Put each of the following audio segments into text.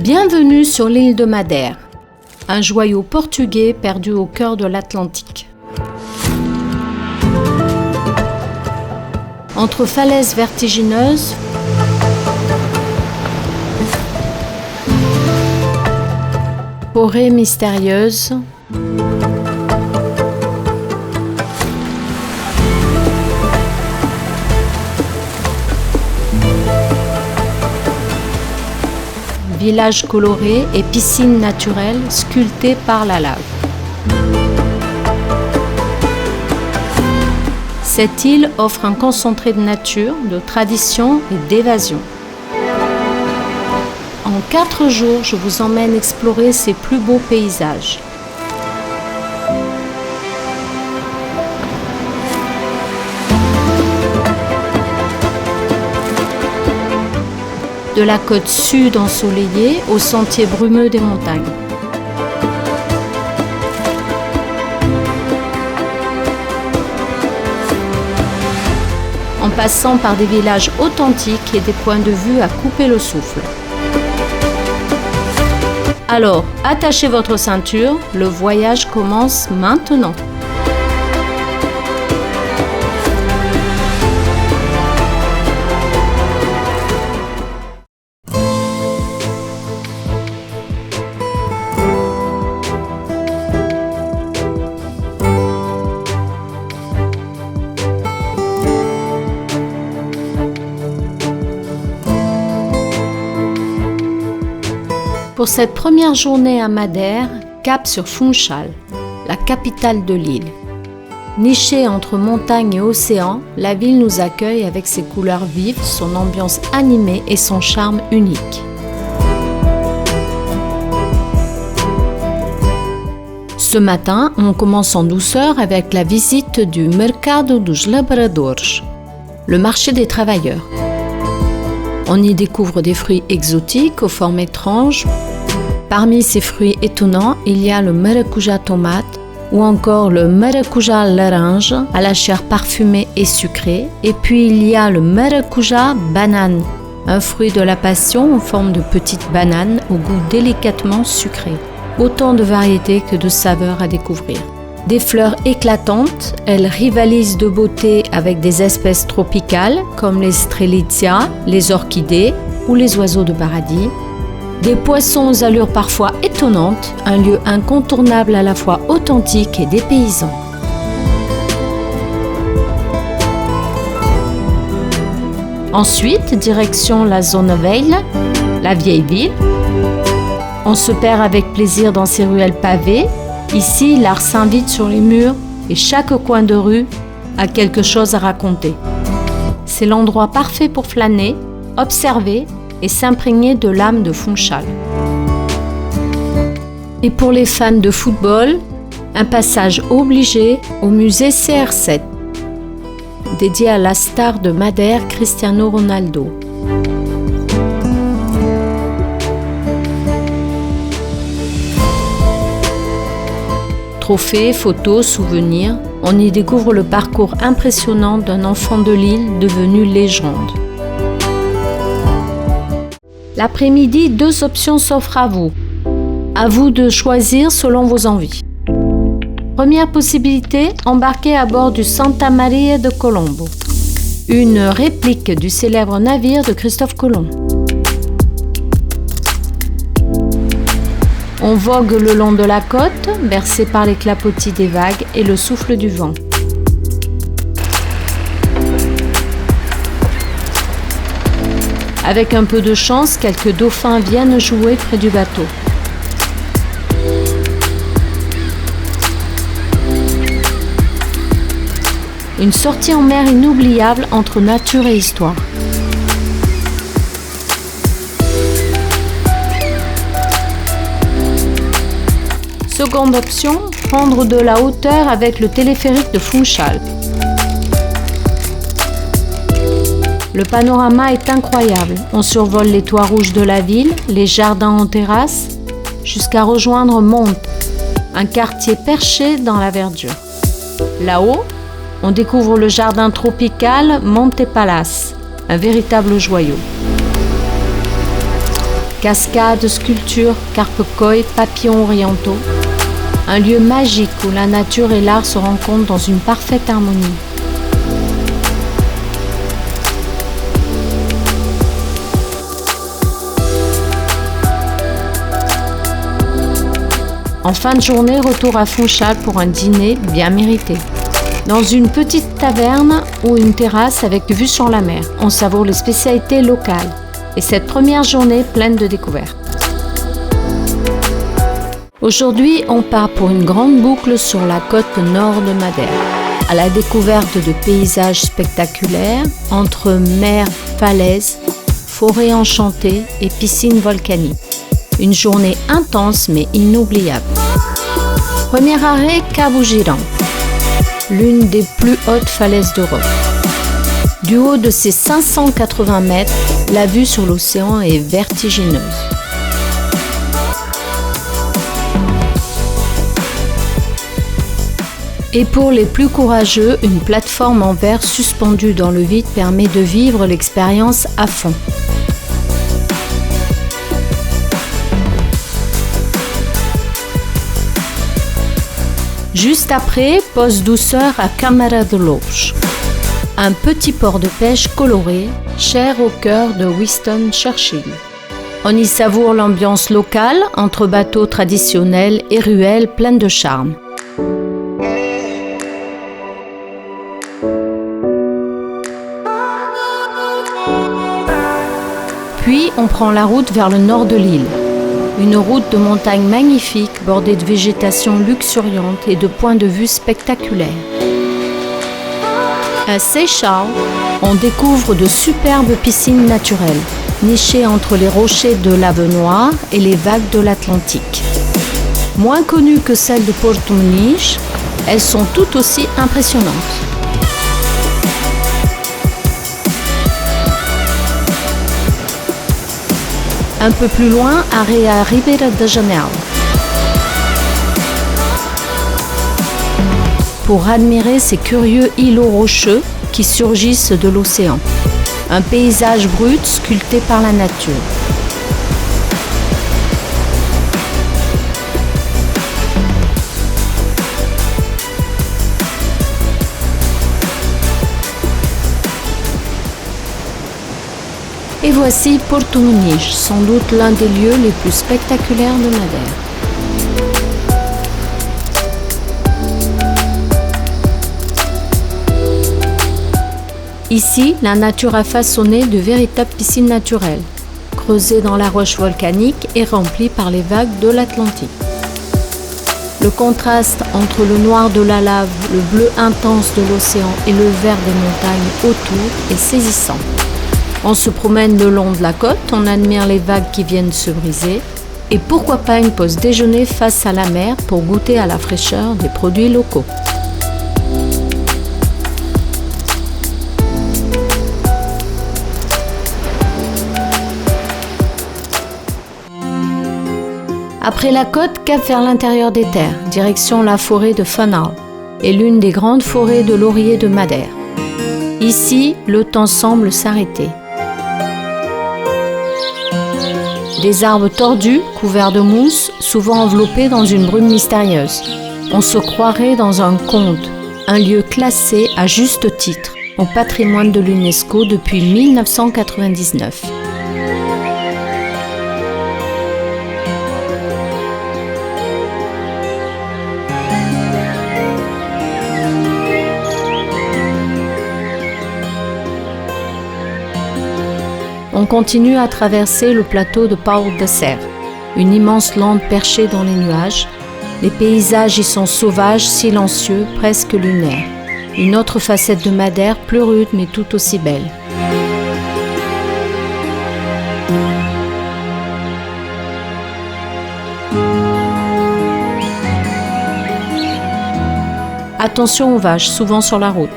Bienvenue sur l'île de Madère, un joyau portugais perdu au cœur de l'Atlantique. Entre falaises vertigineuses, forêts mystérieuses, villages colorés et piscines naturelles sculptées par la lave. Cette île offre un concentré de nature, de tradition et d'évasion. En 4 jours, je vous emmène explorer ses plus beaux paysages. De la côte sud ensoleillée aux sentiers brumeux des montagnes. En passant par des villages authentiques et des points de vue à couper le souffle. Alors, attachez votre ceinture, le voyage commence maintenant. Pour cette première journée à Madère, cap sur Funchal, la capitale de l'île. Nichée entre montagne et océan, la ville nous accueille avec ses couleurs vives, son ambiance animée et son charme unique. Ce matin, on commence en douceur avec la visite du Mercado dos Lavradores, le marché des travailleurs. On y découvre des fruits exotiques aux formes étranges. Parmi ces fruits étonnants, il y a le maracuja tomate ou encore le maracuja laranja à la chair parfumée et sucrée. Et puis il y a le maracuja banane, un fruit de la passion en forme de petite banane au goût délicatement sucré. Autant de variétés que de saveurs à découvrir. Des fleurs éclatantes, elles rivalisent de beauté avec des espèces tropicales comme les strelitzia, les orchidées ou les oiseaux de paradis. Des poissons aux allures parfois étonnantes, un lieu incontournable à la fois authentique et dépaysant. Ensuite, direction la Zona Velha, la vieille ville. On se perd avec plaisir dans ces ruelles pavées. Ici, l'art s'invite sur les murs et chaque coin de rue a quelque chose à raconter. C'est l'endroit parfait pour flâner, observer et s'imprégner de l'âme de Funchal. Et pour les fans de football, un passage obligé au musée CR7, dédié à la star de Madère, Cristiano Ronaldo. Trophées, photos, souvenirs, on y découvre le parcours impressionnant d'un enfant de l'île devenu légende. L'après-midi, 2 options s'offrent à vous. À vous de choisir selon vos envies. Première possibilité, embarquer à bord du Santa Maria de Colombo, une réplique du célèbre navire de Christophe Colomb. On vogue le long de la côte, bercé par les clapotis des vagues et le souffle du vent. Avec un peu de chance, quelques dauphins viennent jouer près du bateau. Une sortie en mer inoubliable entre nature et histoire. Seconde option, prendre de la hauteur avec le téléphérique de Funchal. Le panorama est incroyable. On survole les toits rouges de la ville, les jardins en terrasse, jusqu'à rejoindre Monte, un quartier perché dans la verdure. Là-haut, on découvre le jardin tropical Monte Palace, un véritable joyau. Cascades, sculptures, carpe-koi, papillons orientaux. Un lieu magique où la nature et l'art se rencontrent dans une parfaite harmonie. En fin de journée, retour à Funchal pour un dîner bien mérité. Dans une petite taverne ou une terrasse avec vue sur la mer, on savoure les spécialités locales. Et cette première journée pleine de découvertes. Aujourd'hui, on part pour une grande boucle sur la côte nord de Madère, à la découverte de paysages spectaculaires entre mer, falaises, forêts enchantées et piscines volcaniques. Une journée intense mais inoubliable. Premier arrêt, Cabo Girão, l'une des plus hautes falaises d'Europe. Du haut de ses 580 mètres, la vue sur l'océan est vertigineuse. Et pour les plus courageux, une plateforme en verre suspendue dans le vide permet de vivre l'expérience à fond. Juste après, pause douceur à Câmara de Lobos, un petit port de pêche coloré, cher au cœur de Winston Churchill. On y savoure l'ambiance locale entre bateaux traditionnels et ruelles pleines de charme. Puis, on prend la route vers le nord de l'île. Une route de montagne magnifique, bordée de végétation luxuriante et de points de vue spectaculaires. À Seixal, on découvre de superbes piscines naturelles, nichées entre les rochers de l'Ave Noire et les vagues de l'Atlantique. Moins connues que celles de Porto Muniz, elles sont tout aussi impressionnantes. Un peu plus loin, arrêt à Ribeira de Janeiro, pour admirer ces curieux îlots rocheux qui surgissent de l'océan. Un paysage brut sculpté par la nature. Et voici Porto Muniz, sans doute l'un des lieux les plus spectaculaires de Madère. Ici, la nature a façonné de véritables piscines naturelles, creusées dans la roche volcanique et remplies par les vagues de l'Atlantique. Le contraste entre le noir de la lave, le bleu intense de l'océan et le vert des montagnes autour est saisissant. On se promène le long de la côte, on admire les vagues qui viennent se briser et pourquoi pas une pause déjeuner face à la mer pour goûter à la fraîcheur des produits locaux. Après la côte, cap vers l'intérieur des terres, direction la forêt de Funchal et l'une des grandes forêts de lauriers de Madère. Ici, le temps semble s'arrêter. Des arbres tordus, couverts de mousse, souvent enveloppés dans une brume mystérieuse. On se croirait dans un conte, un lieu classé à juste titre au patrimoine de l'UNESCO depuis 1999. On continue à traverser le plateau de Pau de Serra, une immense lande perchée dans les nuages. Les paysages y sont sauvages, silencieux, presque lunaires. Une autre facette de Madère, plus rude mais tout aussi belle. Attention aux vaches, souvent sur la route.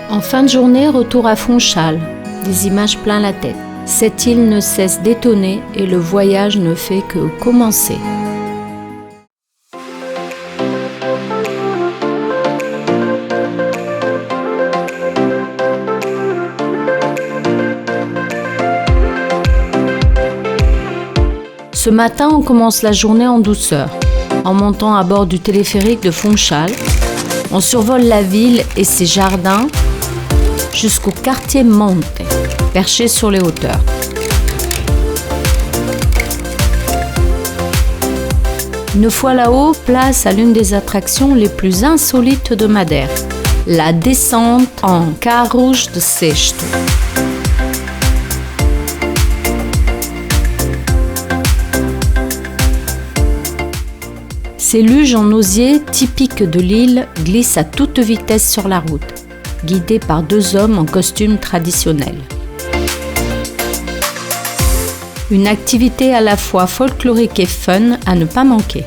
En fin de journée, retour à Funchal, des images plein la tête. Cette île ne cesse d'étonner et le voyage ne fait que commencer. Ce matin, on commence la journée en douceur, en montant à bord du téléphérique de Funchal. On survole la ville et ses jardins jusqu'au quartier Monte, perché sur les hauteurs. Une fois là-haut, place à l'une des attractions les plus insolites de Madère, la descente en Carros de Cesto. Ces luges en osier typiques de l'île glissent à toute vitesse sur la route, guidés par deux hommes en costume traditionnel. Une activité à la fois folklorique et fun à ne pas manquer.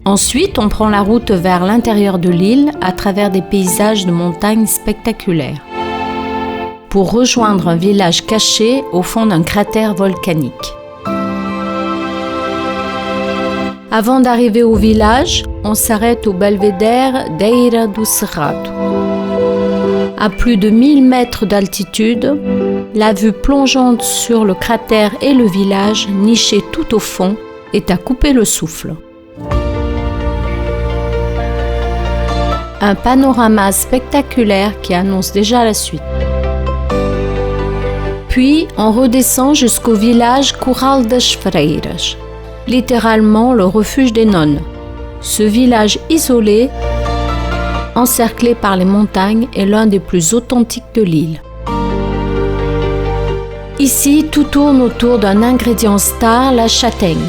Ensuite, on prend la route vers l'intérieur de l'île à travers des paysages de montagnes spectaculaires pour rejoindre un village caché au fond d'un cratère volcanique. Avant d'arriver au village, on s'arrête au belvédère d'Eira do Cerrado. À plus de 1000 mètres d'altitude, la vue plongeante sur le cratère et le village, niché tout au fond, est à couper le souffle. Un panorama spectaculaire qui annonce déjà la suite. Puis, on redescend jusqu'au village Curral das Freiras, littéralement le refuge des nonnes. Ce village isolé, encerclé par les montagnes, est l'un des plus authentiques de l'île. Ici, tout tourne autour d'un ingrédient star, la châtaigne.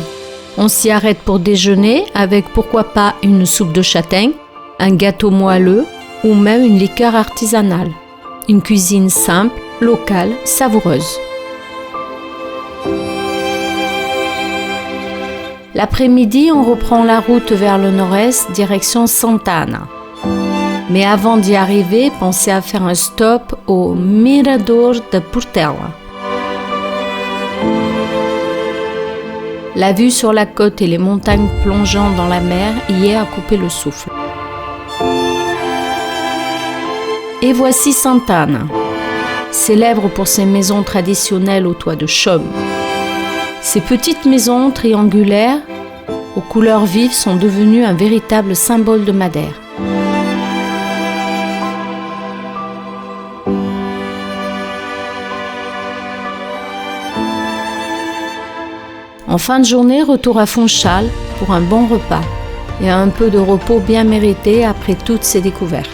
On s'y arrête pour déjeuner avec pourquoi pas une soupe de châtaigne, un gâteau moelleux ou même une liqueur artisanale. Une cuisine simple, locale, savoureuse. L'après-midi, on reprend la route vers le nord-est, direction Santa Ana. Mais avant d'y arriver, pensez à faire un stop au Mirador de Portela. La vue sur la côte et les montagnes plongeant dans la mer y est à couper le souffle. Et voici Santa Ana, célèbre pour ses maisons traditionnelles au toit de chaume. Ces petites maisons triangulaires, aux couleurs vives, sont devenues un véritable symbole de Madère. En fin de journée, retour à Funchal pour un bon repas et un peu de repos bien mérité après toutes ces découvertes.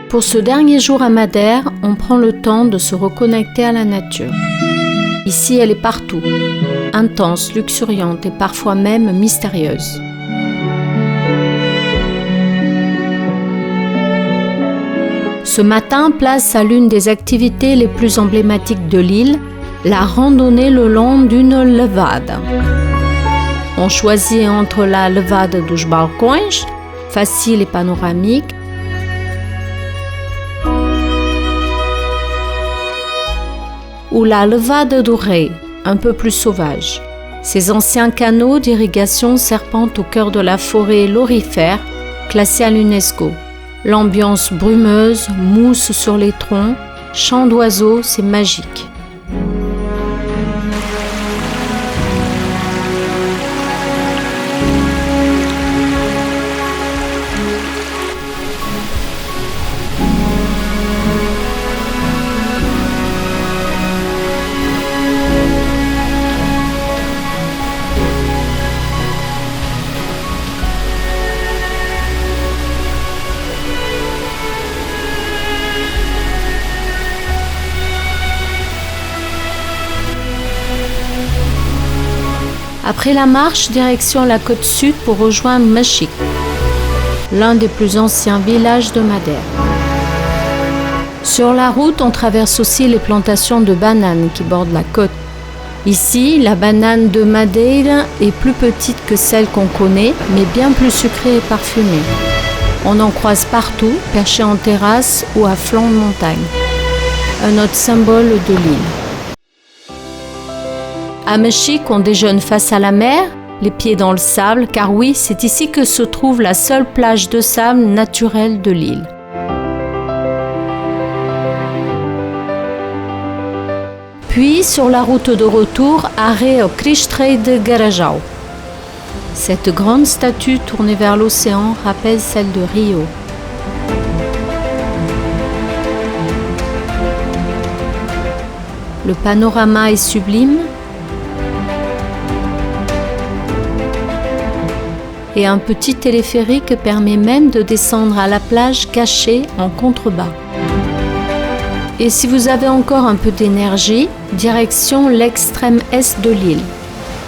Pour ce dernier jour à Madère, on prend le temps de se reconnecter à la nature. Ici, elle est partout, intense, luxuriante et parfois même mystérieuse. Ce matin, place à l'une des activités les plus emblématiques de l'île, la randonnée le long d'une levada. On choisit entre la levada dos Balcões, facile et panoramique, ou la levada do Rei, un peu plus sauvage. Ces anciens canaux d'irrigation serpentent au cœur de la forêt lorifère, classée à l'UNESCO. L'ambiance brumeuse, mousse sur les troncs, chants d'oiseaux, c'est magique. Après la marche, direction la côte sud pour rejoindre Mexique, l'un des plus anciens villages de Madère. Sur la route, on traverse aussi les plantations de bananes qui bordent la côte. Ici, la banane de Madeira est plus petite que celle qu'on connaît, mais bien plus sucrée et parfumée. On en croise partout, perchés en terrasse ou à flanc de montagne. Un autre symbole de l'île. À Meshik, on déjeune face à la mer, les pieds dans le sable, car oui, c'est ici que se trouve la seule plage de sable naturelle de l'île. Puis, sur la route de retour, arrêt au Krishtrei de Garajau. Cette grande statue tournée vers l'océan rappelle celle de Rio. Le panorama est sublime et un petit téléphérique permet même de descendre à la plage cachée en contrebas. Et si vous avez encore un peu d'énergie, direction l'extrême est de l'île,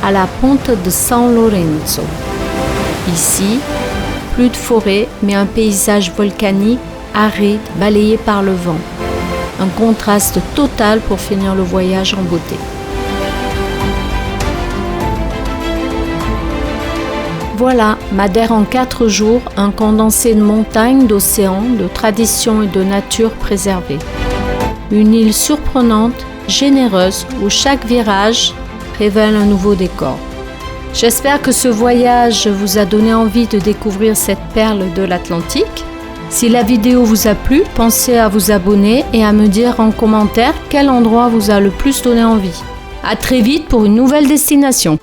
à la ponte de San Lorenzo. Ici, plus de forêt, mais un paysage volcanique, aride, balayé par le vent. Un contraste total pour finir le voyage en beauté. Voilà, Madère en 4 jours, un condensé de montagnes, d'océans, de traditions et de nature préservée. Une île surprenante, généreuse, où chaque virage révèle un nouveau décor. J'espère que ce voyage vous a donné envie de découvrir cette perle de l'Atlantique. Si la vidéo vous a plu, pensez à vous abonner et à me dire en commentaire quel endroit vous a le plus donné envie. À très vite pour une nouvelle destination.